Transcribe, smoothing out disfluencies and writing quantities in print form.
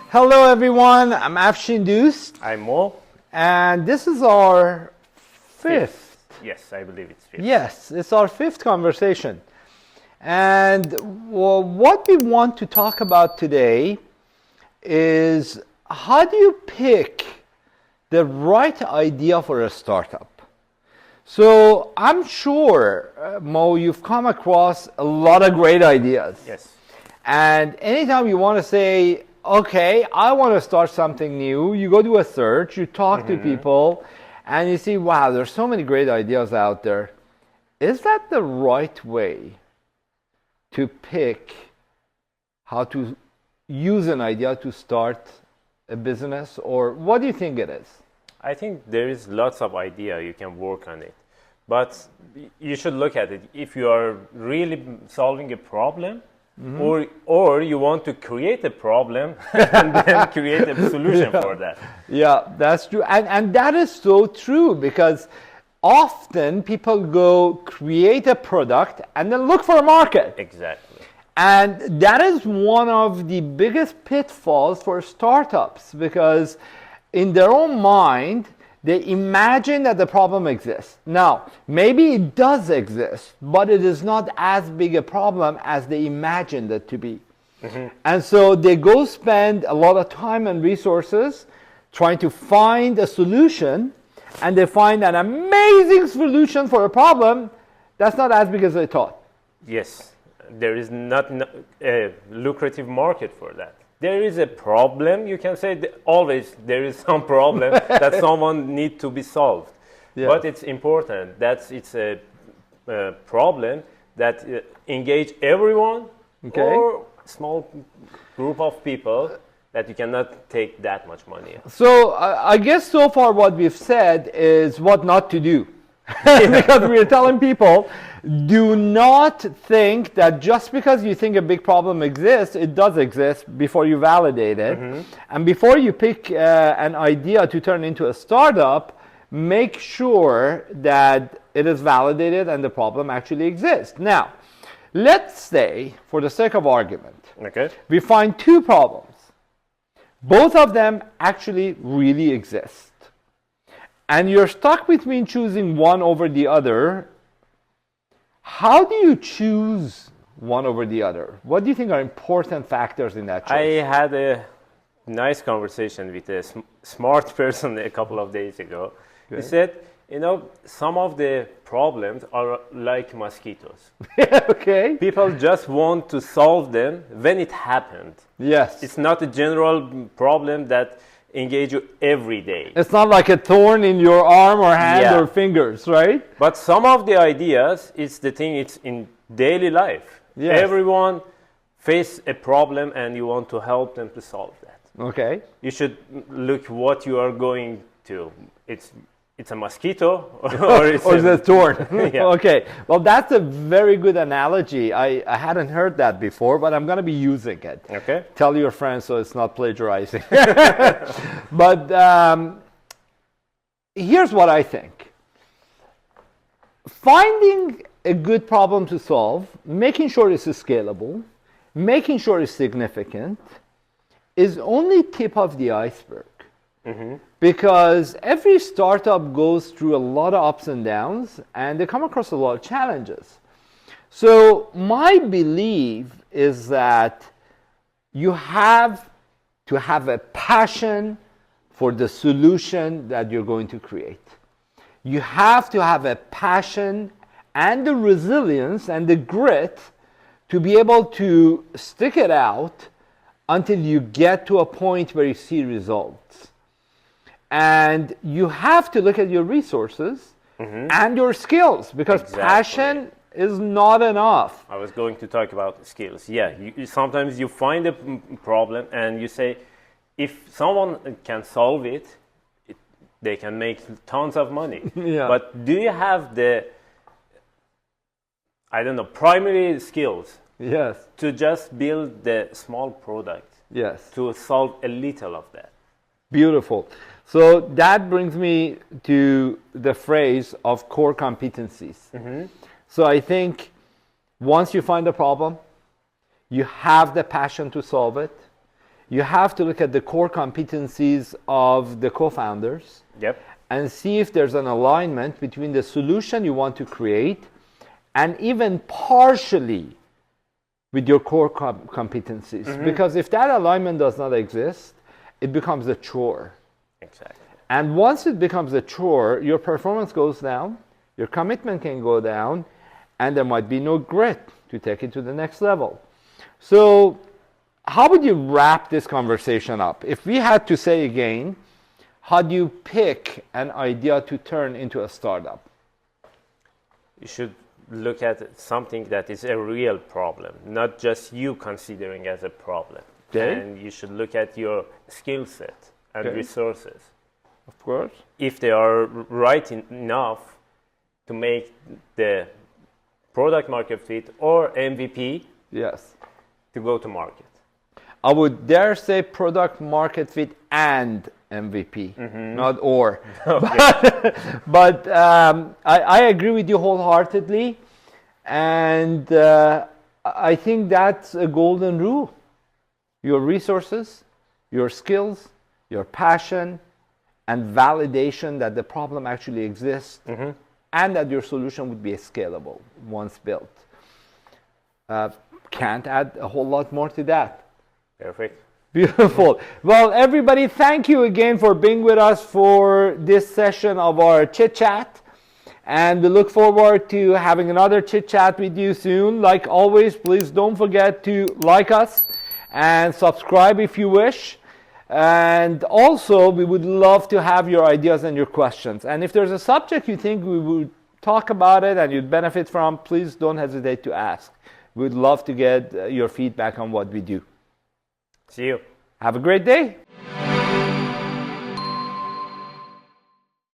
Hello everyone, I'm Afshin I'm Mo. and this is our fifth. Yes, I believe it's fifth. Yes, it's our fifth conversation. And what we want to talk about today is how do you pick the right idea for a startup? So I'm sure, Mo, you've come across a lot of great ideas. Yes. And anytime you want to say, okay, I want to start something new, you go do a search, you talk to people, and you see, wow, there's so many great ideas out there. Is that the right way to pick how to use an idea to start a business? Or what do you think it is? I think there is lots of idea you can work on it. But you should look at it. If you are really solving a problem, or you want to create a problem and then create a solution for that. Yeah, that's true. And that is so true because often people go create a product and then look for a market. Exactly. And that is one of the biggest pitfalls for startups because in their own mind, they imagine that the problem exists. Now, maybe it does exist, but it is not as big a problem as they imagined it to be. And so they go spend a lot of time and resources trying to find a solution, and they find an amazing solution for a problem that's not as big as they thought. Yes, there is not a lucrative market for that. There is a problem, you can say always there is some problem that someone needs to be solved. Yes. But it's important that it's a problem that engage everyone or small group of people that you cannot take that much money. So I guess so far what we've said is what not to do. Because we are telling people, do not think that just because you think a big problem exists, it does exist before you validate it. And before you pick an idea to turn into a startup, make sure that it is validated and the problem actually exists. Now, let's say, for the sake of argument, we find two problems. Both of them actually really exist. And you're stuck between choosing one over the other. How do you choose one over the other? What do you think are important factors in that choice? I had a nice conversation with a smart person a couple of days ago. He said, some of the problems are like mosquitoes. Okay. People just want to solve them when it happened. Yes. It's not a general problem that engage you every day. It's not like a thorn in your arm or hand or fingers, right? But some of the ideas, it's in daily life. Yes. Everyone face a problem and you want to help them to solve that. Okay. You should look what you are going to. It's a mosquito or it's a thorn. Okay. Well, that's a very good analogy. I hadn't heard that before, but I'm going to be using it. Okay. Tell your friends so it's not plagiarizing. But here's what I think. Finding a good problem to solve, making sure it's scalable, making sure it's significant, is only tip of the iceberg. Because every startup goes through a lot of ups and downs, and they come across a lot of challenges. So my belief is that you have to have a passion for the solution that you're going to create. You have to have a passion and the resilience and the grit to be able to stick it out until you get to a point where you see results. And you have to look at your resources and your skills because passion is not enough. I was going to talk about skills. Yeah, sometimes you find a problem and you say, if someone can solve it, they can make tons of money. But do you have the, primary skills to just build the small product to solve a little of that? Beautiful. So that brings me to the phrase of core competencies. So I think once you find a problem, you have the passion to solve it, you have to look at the core competencies of the co-founders Yep. and see if there's an alignment between the solution you want to create and even partially with your core competencies. Because if that alignment does not exist, it becomes a chore. Exactly. And once it becomes a chore, your performance goes down, your commitment can go down, and there might be no grit to take it to the next level. So how would you wrap this conversation up? If we had to say again, how do you pick an idea to turn into a startup? You should look at something that is a real problem, not just you considering as a problem. Okay. And you should look at your skill set and resources. Of course. If they are right enough to make the product market fit or MVP Yes. to go to market. I would dare say product market fit and MVP, not or. But I agree with you wholeheartedly. And I think that's a golden rule. Your resources, your skills, your passion, and validation that the problem actually exists and that your solution would be scalable once built. Can't add a whole lot more to that. Perfect. Beautiful. Well, everybody, thank you again for being with us for this session of our chit chat. And we look forward to having another chit chat with you soon. Like always, please don't forget to like us and subscribe if you wish. And also, we would love to have your ideas and your questions. And if there's a subject you think we would talk about it and you'd benefit from, please don't hesitate to ask. We'd love to get your feedback on what we do. See you. Have a great day.